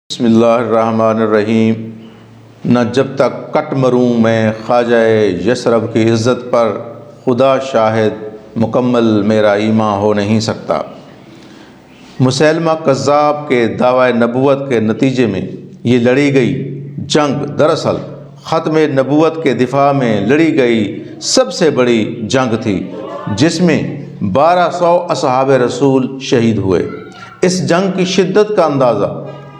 بسم اللہ الرحمن الرحیم۔ نہ جب تک کٹ مروں میں خواجہ یثرب کی عزت پر، خدا شاہد مکمل میرا ایمان ہو نہیں سکتا۔ مسیلمہ کذاب کے دعوی نبوت کے نتیجے میں یہ لڑی گئی جنگ دراصل ختم نبوت کے دفاع میں لڑی گئی سب سے بڑی جنگ تھی، جس میں 1200 اصحاب رسول شہید ہوئے۔ اس جنگ کی شدت کا اندازہ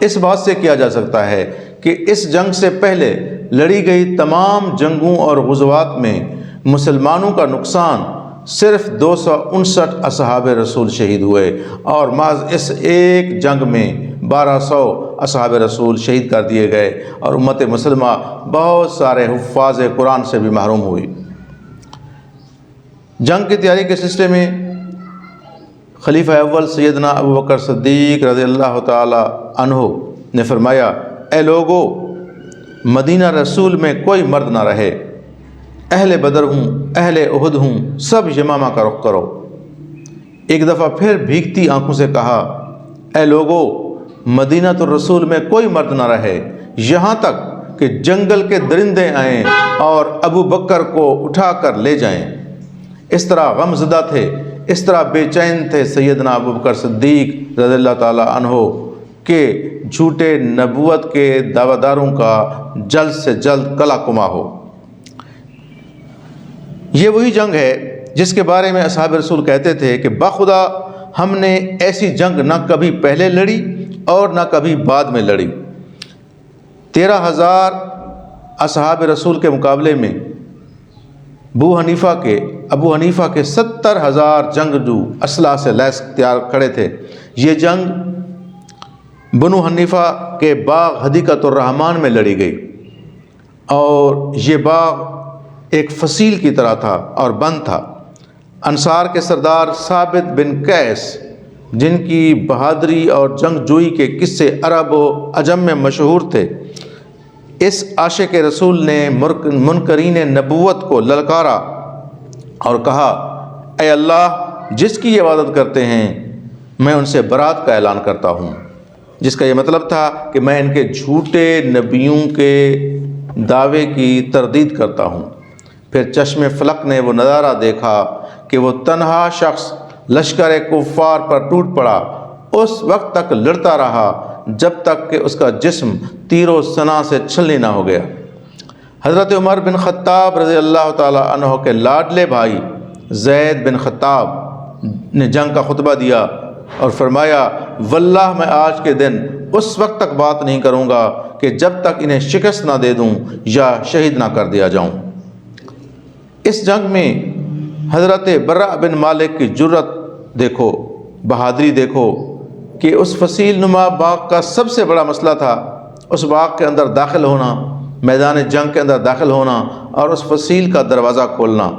اس بات سے کیا جا سکتا ہے کہ اس جنگ سے پہلے لڑی گئی تمام جنگوں اور غزوات میں مسلمانوں کا نقصان صرف 259 اصحاب رسول شہید ہوئے، اور محض اس ایک جنگ میں 1200 اصحاب رسول شہید کر دیے گئے، اور امت مسلمہ بہت سارے حفاظ قرآن سے بھی محروم ہوئی۔ جنگ کی تیاری کے سلسلے میں خلیفہ اول سیدنا ابوبکر صدیق رضی اللہ تعالی عنہ نے فرمایا، اے لوگو، مدینہ رسول میں کوئی مرد نہ رہے، اہل بدر ہوں، اہل احد ہوں، سب یمامہ کا رخ کرو۔ ایک دفعہ پھر بھیگتی آنکھوں سے کہا، اے لوگو، مدینہ الرسول میں کوئی مرد نہ رہے، یہاں تک کہ جنگل کے درندے آئیں اور ابو بکر کو اٹھا کر لے جائیں۔ اس طرح غم زدہ تھے، اس طرح بے چین تھے سیدنا ابوبکر صدیق رضی اللہ تعالی عنہ کہ جھوٹے نبوت کے دعوی داروں کا جلد سے جلد کلا کما ہو۔ یہ وہی جنگ ہے جس کے بارے میں اصحاب رسول کہتے تھے کہ بخدا ہم نے ایسی جنگ نہ کبھی پہلے لڑی اور نہ کبھی بعد میں لڑی۔ 13,000 اصحاب رسول کے مقابلے میں ابو حنیفہ کے 70,000 جنگجو اسلحہ سے لیس تیار کھڑے تھے۔ یہ جنگ بنو حنیفہ کے باغ حدیقۃ الرحمن میں لڑی گئی، اور یہ باغ ایک فصیل کی طرح تھا اور بند تھا۔ انصار کے سردار ثابت بن قیس، جن کی بہادری اور جنگجوئی کے قصے عرب و عجم میں مشہور تھے، اس عاشق رسول نے منکرین نبوت کو للکارا اور کہا، اے اللہ، جس کی عبادت کرتے ہیں میں ان سے برات کا اعلان کرتا ہوں، جس کا یہ مطلب تھا کہ میں ان کے جھوٹے نبیوں کے دعوے کی تردید کرتا ہوں۔ پھر چشم فلک نے وہ نظارہ دیکھا کہ وہ تنہا شخص لشکر کفار پر ٹوٹ پڑا، اس وقت تک لڑتا رہا جب تک کہ اس کا جسم تیر و سنا سے چھلنی نہ ہو گیا۔ حضرت عمر بن خطاب رضی اللہ تعالی عنہ کے لاڈلے بھائی زید بن خطاب نے جنگ کا خطبہ دیا اور فرمایا، واللہ میں آج کے دن اس وقت تک بات نہیں کروں گا کہ جب تک انہیں شکست نہ دے دوں یا شہید نہ کر دیا جاؤں۔ اس جنگ میں حضرت برا بن مالک کی جرت دیکھو، بہادری دیکھو کہ اس فصیل نما باغ کا سب سے بڑا مسئلہ تھا اس باغ کے اندر داخل ہونا، میدان جنگ کے اندر داخل ہونا اور اس فصیل کا دروازہ کھولنا۔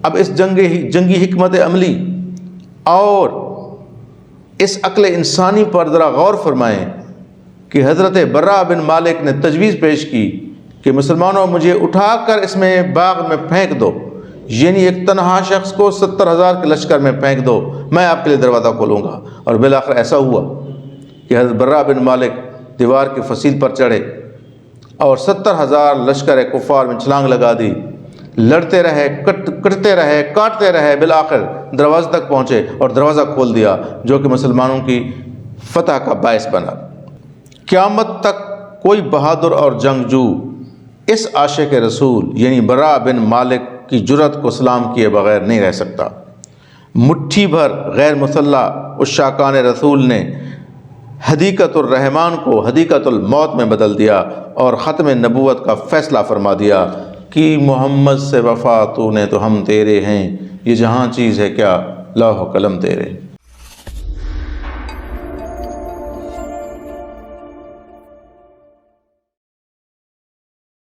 اب اس جنگی حکمت عملی اور اس عقل انسانی پر ذرا غور فرمائیں کہ حضرت برا بن مالک نے تجویز پیش کی کہ مسلمانوں، مجھے اٹھا کر اس میں باغ میں پھینک دو، یعنی ایک تنہا شخص کو 70,000 کے لشکر میں پھینک دو، میں آپ کے لیے دروازہ کھولوں گا۔ اور بالآخر ایسا ہوا کہ حضرت برا بن مالک دیوار کی فصیل پر چڑھے اور 70,000 لشکر کفار میں چھلانگ لگا دی، لڑتے رہے، کٹتے رہے، کاٹتے رہے، بالآخر دروازے تک پہنچے اور دروازہ کھول دیا، جو کہ مسلمانوں کی فتح کا باعث بنا۔ قیامت تک کوئی بہادر اور جنگجو اس عاشق رسول یعنی برا بن مالک کی جرت کو سلام کیے بغیر نہیں رہ سکتا۔ مٹھی بھر غیر مسلح عشاقان رسول نے حدیقۃ الرحمن کو حدیقۃ الموت میں بدل دیا اور ختم نبوت کا فیصلہ فرما دیا کہ محمد سے وفا تو نے تو ہم تیرے ہیں، یہ جہاں چیز ہے کیا لوح و قلم تیرے۔